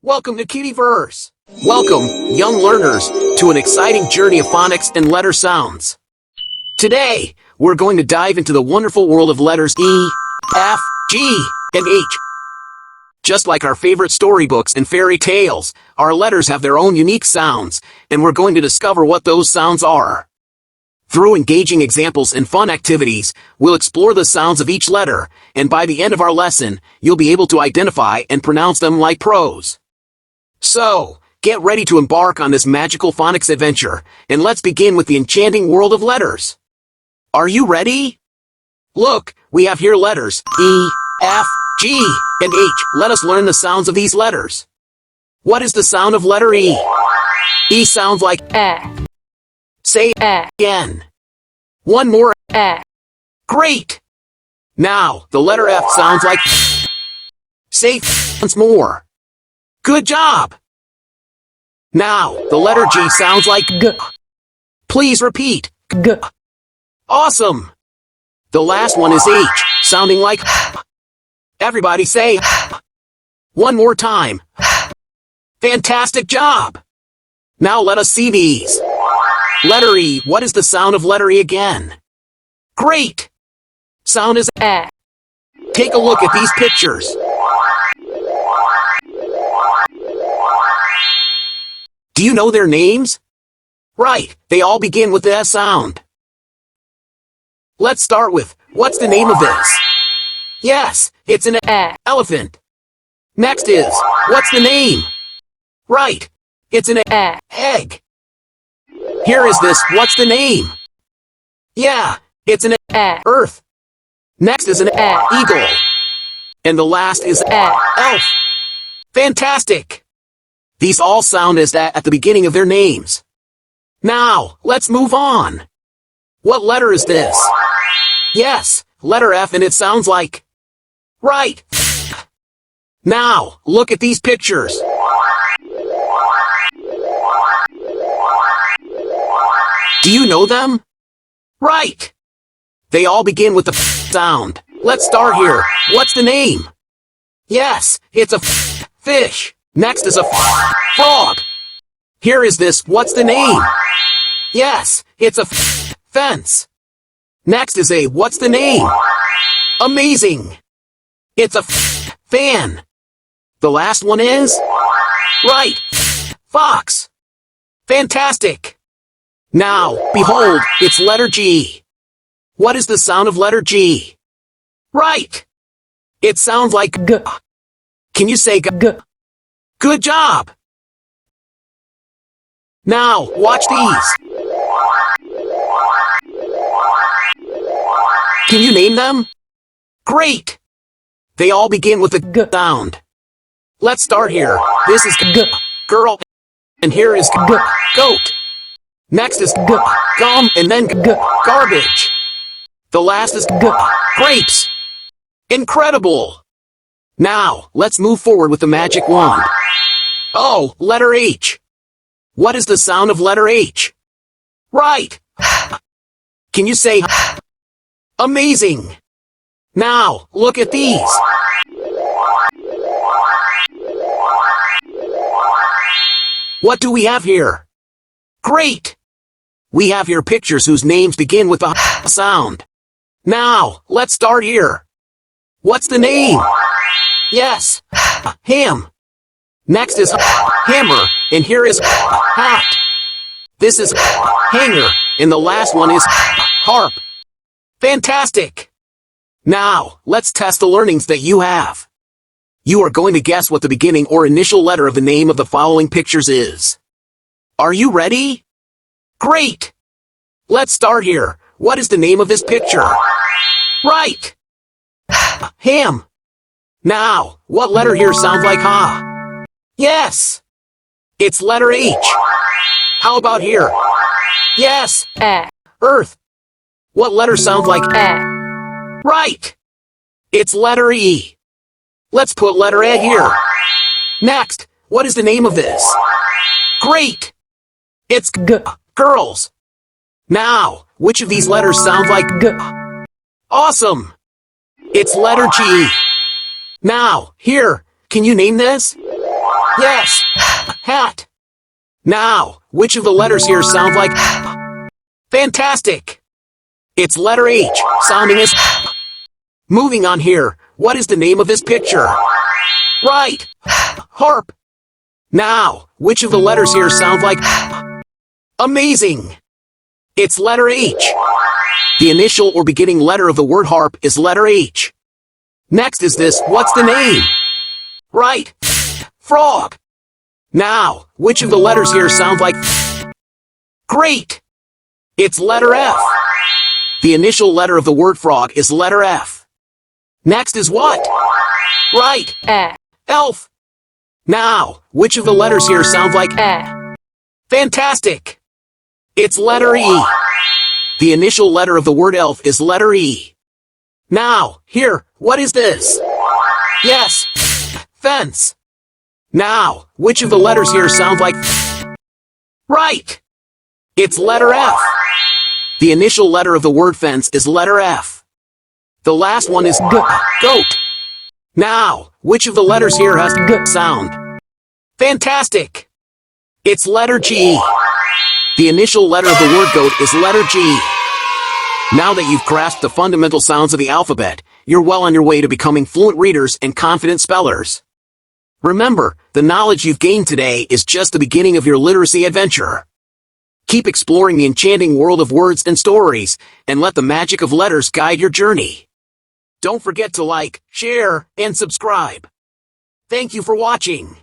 Welcome to Kittyverse. Welcome, young learners, to an exciting journey of phonics and letter sounds. Today, we're going to dive into the wonderful world of letters E, F, G, and H. Just like our favorite storybooks and fairy tales, our letters have their own unique sounds, and we're going to discover what those sounds are. Through engaging examples and fun activities, we'll explore the sounds of each letter, and by the end of our lesson, you'll be able to identify and pronounce them like pros. So, get ready to embark on this magical phonics adventure, and let's begin with the enchanting world of letters. Are you ready? Look, we have here letters E, F, G, and H. Let us learn the sounds of these letters. What is the sound of letter E? E sounds like Eh. Say again. One more. Eh. Great! Now, the letter F sounds like Say once more. Good job! Now, the letter G sounds like G. Please repeat. G. Awesome! The last one is H, sounding like Everybody say one more time. Fantastic job! Now let us see these. Letter E, what is the sound of letter E again? Great! Sound is Eh. Take a look at these pictures. Do you know their names? Right, they all begin with the S sound. Let's start with, what's the name of this? Yes, it's an elephant. Next is, what's the name? Right, it's an egg. Here is this, what's the name? Yeah, it's an earth. Next is an eagle. And the last is elf. Fantastic! These all sound as that at the beginning of their names. Now, let's move on. What letter is this? Yes, letter F, and it sounds like... Right! Now, look at these pictures. Do you know them? Right! They all begin with the sound. Let's start here. What's the name? Yes, it's a fish. Next is a frog. Here is this, what's the name? Yes, it's a fence. Next is a, what's the name? Amazing. It's a fan. The last one is? Right, fox. Fantastic. Now, behold, it's letter G. What is the sound of letter G? Right. It sounds like G. Can you say G? G. Good job! Now, watch these. Can you name them? Great! They all begin with a G sound. Let's start here. This is G, girl, and here is G, goat. Next is G, gum, and then G, garbage. The last is G, grapes. Incredible! Now, let's move forward with the magic wand. Oh, letter H. What is the sound of letter H? Right. Can you say amazing? Now, look at these. What do we have here? Great. We have here pictures whose names begin with the sound. Now, let's start here. What's the name? Yes, ham. Next is hammer, and here is hat. This is hanger, and the last one is harp. Fantastic! Now, let's test the learnings that you have. You are going to guess what the beginning or initial letter of the name of the following pictures is. Are you ready? Great! Let's start here. What is the name of this picture? Right! Ham. Now, what letter here sounds like ha? Yes! It's letter H. How about here? Yes! Earth. What letter sounds like Right! It's letter E. Let's put letter E here. Next, what is the name of this? Great! It's G. girls. Now, which of these letters sounds like G. Awesome! It's letter G. Now, here, can you name this? Yes. Hat. Now, which of the letters here sound like fantastic? It's letter H, sounding as moving on here. What is the name of this picture? Right. Harp. Now, which of the letters here sound like amazing? It's letter H. The initial or beginning letter of the word harp is letter H. Next is this, what's the name? Right. Frog. Now, which of the letters here sound like great? It's letter F. The initial letter of the word frog is letter F. Next is what? Right. Elf. Now, which of the letters here sound like fantastic? It's letter E. The initial letter of the word elf is letter E. Now, here, what is this? Yes. Fence. Now, which of the letters here sound like right? It's letter F. The initial letter of the word fence is letter F. The last one is goat. Now, which of the letters here has g sound? Fantastic! It's letter G. The initial letter of the word goat is letter G. Now that you've grasped the fundamental sounds of the alphabet, you're well on your way to becoming fluent readers and confident spellers. Remember, the knowledge you've gained today is just the beginning of your literacy adventure. Keep exploring the enchanting world of words and stories, and let the magic of letters guide your journey. Don't forget to like, share, and subscribe. Thank you for watching.